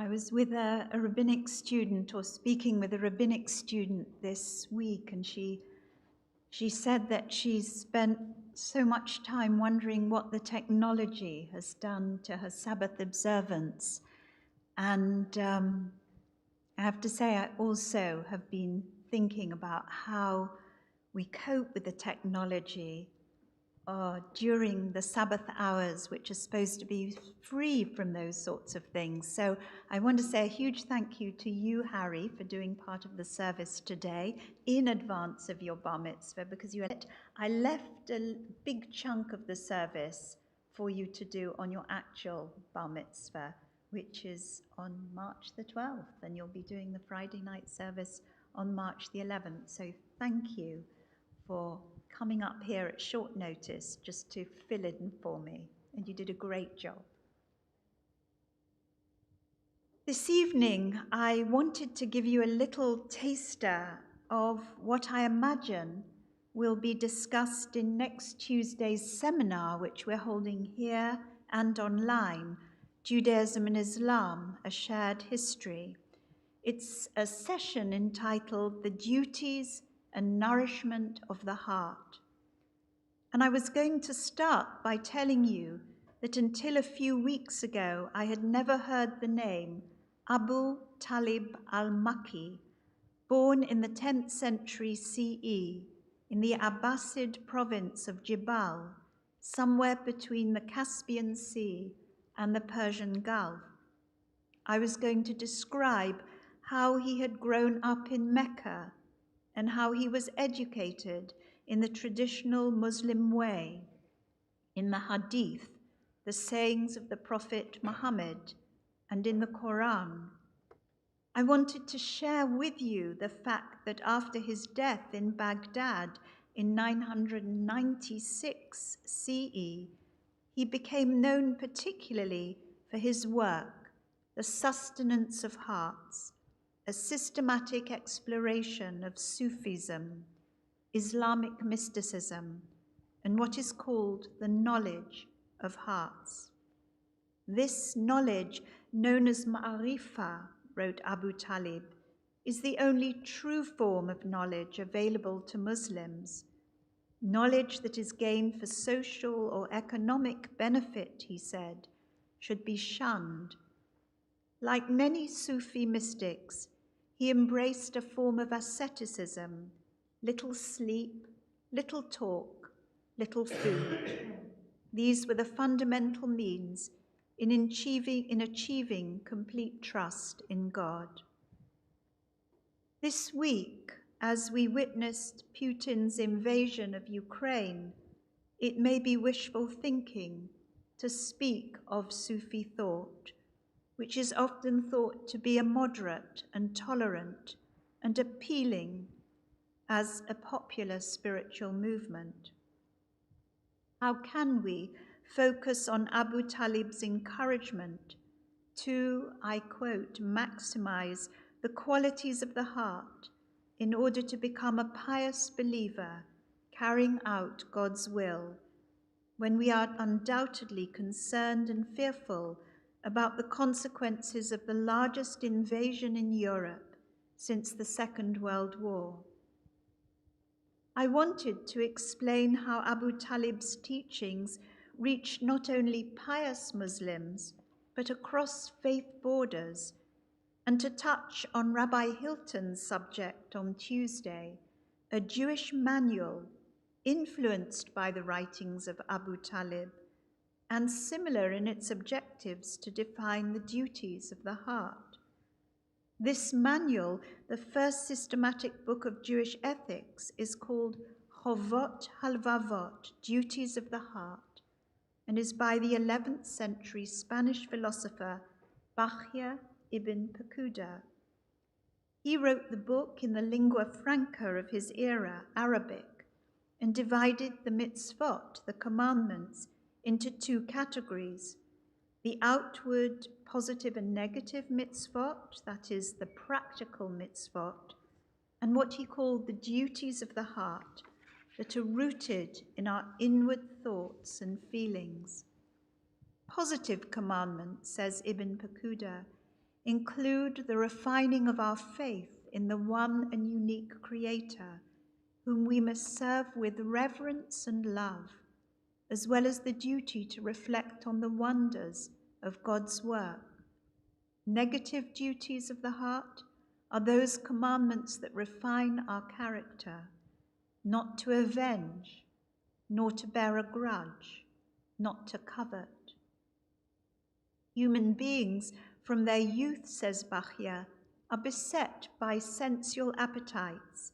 I was with a rabbinic student, or speaking with a rabbinic student this week, and she said that she's spent so much time wondering what the technology has done to her Sabbath observance. And I have to say, I also have been thinking about how we cope with the technology during the Sabbath hours, which are supposed to be free from those sorts of things. So I want to say a huge thank you to you, Harry, for doing part of the service today in advance of your bar mitzvah, because I left a big chunk of the service for you to do on your actual bar mitzvah, which is on March the 12th, and you'll be doing the Friday night service on March the 11th. So thank you for coming up here at short notice just to fill in for me, and you did a great job. This evening, I wanted to give you a little taster of what I imagine will be discussed in next Tuesday's seminar, which we're holding here and online, Judaism and Islam, a Shared History. It's a session entitled The Duties and Nourishment of the Heart. And I was going to start by telling you that until a few weeks ago, I had never heard the name Abu Talib al-Makki, born in the 10th century CE in the Abbasid province of Jibal, somewhere between the Caspian Sea and the Persian Gulf. I was going to describe how he had grown up in Mecca and how he was educated in the traditional Muslim way, in the Hadith, the sayings of the Prophet Muhammad, and in the Quran. I wanted to share with you the fact that after his death in Baghdad in 996 CE, he became known particularly for his work, The Sustenance of Hearts, a systematic exploration of Sufism, Islamic mysticism, and what is called the knowledge of hearts. This knowledge, known as Ma'arifa, wrote Abu Talib, is the only true form of knowledge available to Muslims. Knowledge that is gained for social or economic benefit, he said, should be shunned. Like many Sufi mystics, he embraced a form of asceticism, little sleep, little talk, little food. These were the fundamental means in achieving complete trust in God. This week, as we witnessed Putin's invasion of Ukraine, it may be wishful thinking to speak of Sufi thought, which is often thought to be a moderate and tolerant and appealing as a popular spiritual movement. How can we focus on Abu Talib's encouragement to, I quote, maximize the qualities of the heart in order to become a pious believer carrying out God's will, when we are undoubtedly concerned and fearful about the consequences of the largest invasion in Europe since the Second World War? I wanted to explain how Abu Talib's teachings reach not only pious Muslims, but across faith borders, and to touch on Rabbi Hilton's subject on Tuesday, a Jewish manual influenced by the writings of Abu Talib and similar in its objectives to define the duties of the heart. This manual, the first systematic book of Jewish ethics, is called Chovot Halvavot, Duties of the Heart, and is by the 11th century Spanish philosopher Bahia ibn Pacuda. He wrote the book in the lingua franca of his era, Arabic, and divided the mitzvot, the commandments, into two categories: the outward positive and negative mitzvot, that is the practical mitzvot, and what he called the duties of the heart that are rooted in our inward thoughts and feelings. Positive commandment, says Ibn Pacuda, include the refining of our faith in the one and unique Creator, whom we must serve with reverence and love, as well as the duty to reflect on the wonders of God's work. Negative duties of the heart are those commandments that refine our character, not to avenge, nor to bear a grudge, not to covet. Human beings from their youth, says Bachya, are beset by sensual appetites,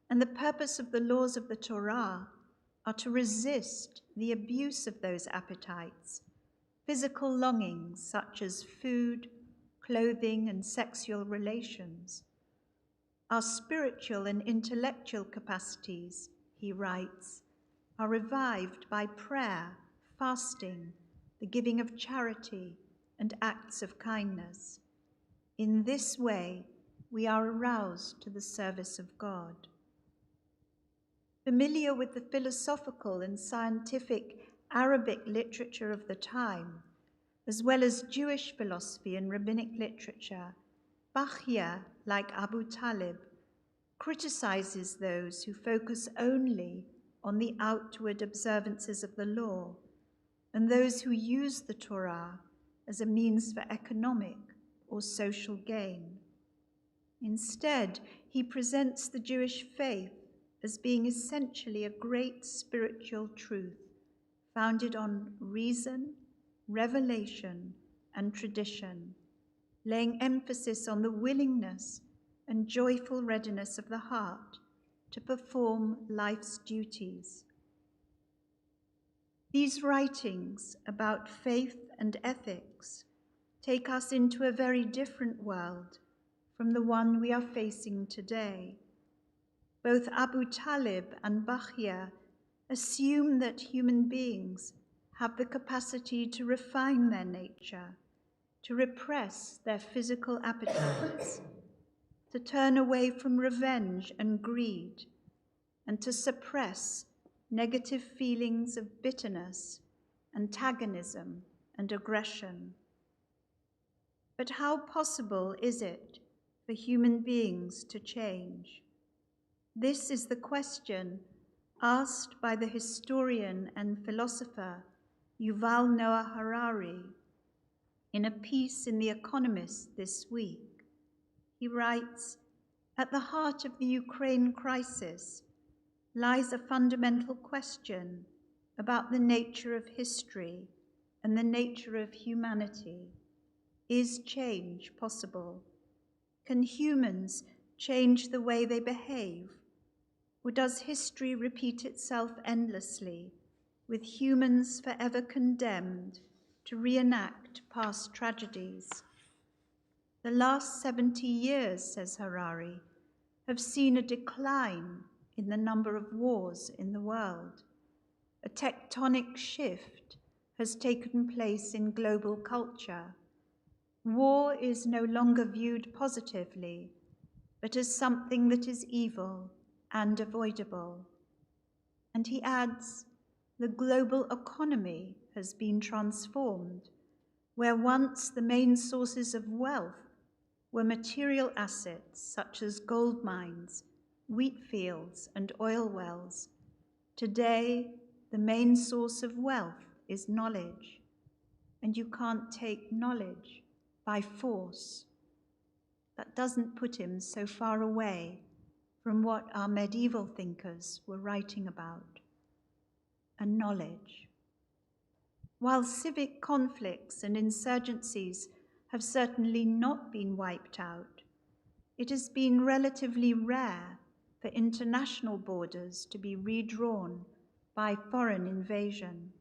and the purpose of the laws of the Torah are to resist the abuse of those appetites, physical longings such as food, clothing, and sexual relations. Our spiritual and intellectual capacities, he writes, are revived by prayer, fasting, the giving of charity, and acts of kindness. In this way, we are aroused to the service of God. Familiar with the philosophical and scientific Arabic literature of the time, as well as Jewish philosophy and rabbinic literature, Bachya, like Abu Talib, criticizes those who focus only on the outward observances of the law and those who use the Torah as a means for economic or social gain. Instead, he presents the Jewish faith as being essentially a great spiritual truth founded on reason, revelation, and tradition, laying emphasis on the willingness and joyful readiness of the heart to perform life's duties. These writings about faith and ethics take us into a very different world from the one we are facing today. Both Abu Talib and Bachya assume that human beings have the capacity to refine their nature, to repress their physical appetites, to turn away from revenge and greed, and to suppress negative feelings of bitterness, antagonism, and aggression. But how possible is it for human beings to change? This is the question asked by the historian and philosopher Yuval Noah Harari in a piece in The Economist this week. He writes, "At the heart of the Ukraine crisis lies a fundamental question about the nature of history and the nature of humanity. Is change possible? Can humans change the way they behave? Or does history repeat itself endlessly, with humans forever condemned to reenact past tragedies? The last 70 years, says Harari, have seen a decline in the number of wars in the world. A tectonic shift has taken place in global culture. War is no longer viewed positively, but as something that is evil and avoidable." And he adds, "The global economy has been transformed, where once the main sources of wealth were material assets such as gold mines, wheat fields, and oil wells. Today, the main source of wealth is knowledge, and you can't take knowledge by force." That doesn't put him so far away from what our medieval thinkers were writing about, a knowledge. While civic conflicts and insurgencies have certainly not been wiped out, it has been relatively rare for international borders to be redrawn by foreign invasion.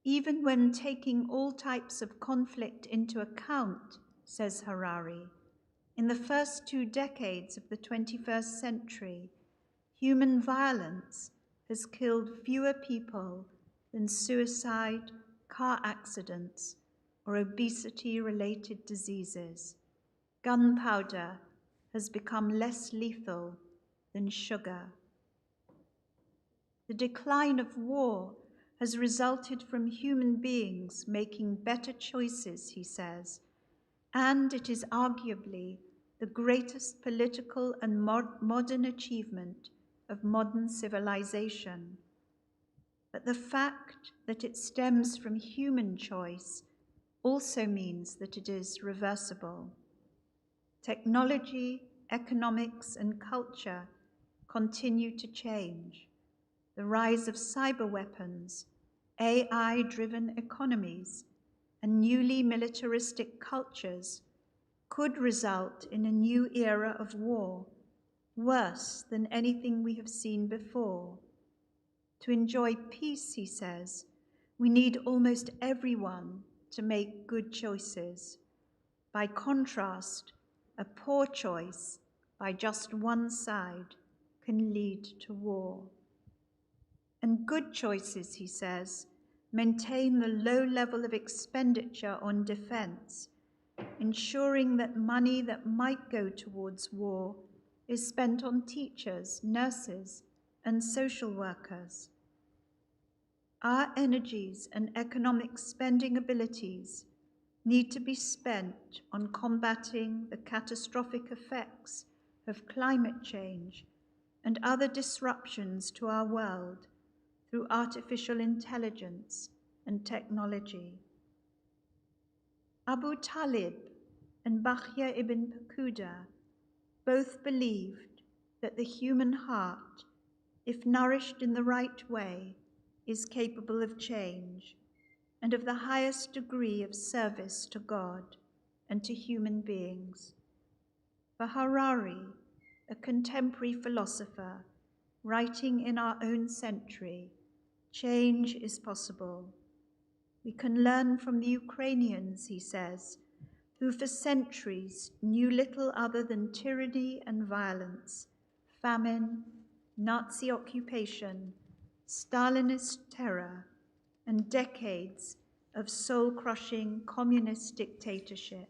Even when taking all types of conflict into account, says Harari, in the first 2 decades of the 21st century, human violence has killed fewer people than suicide, car accidents, or obesity-related diseases. Gunpowder has become less lethal than sugar. The decline of war has resulted from human beings making better choices, he says, and it is arguably the greatest political and modern achievement of modern civilization. But the fact that it stems from human choice also means that it is reversible. Technology, economics, and culture continue to change. The rise of cyber weapons, AI-driven economies, and newly militaristic cultures could result in a new era of war, worse than anything we have seen before. To enjoy peace, he says, we need almost everyone to make good choices. By contrast, a poor choice by just one side can lead to war. And good choices, he says, maintain the low level of expenditure on defense, ensuring that money that might go towards war is spent on teachers, nurses, and social workers. Our energies and economic spending abilities need to be spent on combating the catastrophic effects of climate change and other disruptions to our world through artificial intelligence and technology. Abu Talib and Bachya ibn Pakuda both believed that the human heart, if nourished in the right way, is capable of change and of the highest degree of service to God and to human beings. For Harari, a contemporary philosopher, writing in our own century, change is possible. We can learn from the Ukrainians, he says, who for centuries knew little other than tyranny and violence, famine, Nazi occupation, Stalinist terror, and decades of soul-crushing communist dictatorship.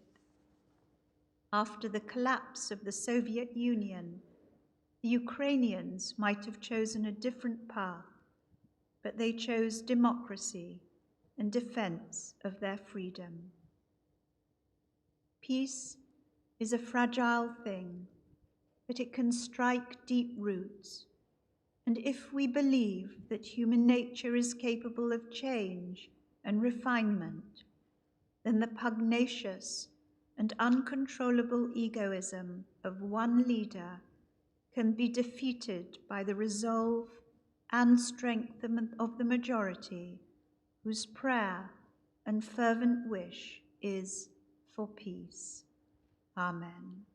After the collapse of the Soviet Union, the Ukrainians might have chosen a different path, but they chose democracy and defense of their freedom. Peace is a fragile thing, but it can strike deep roots. And if we believe that human nature is capable of change and refinement, then the pugnacious and uncontrollable egoism of one leader can be defeated by the resolve and strength of the majority, whose prayer and fervent wish is for peace. Amen.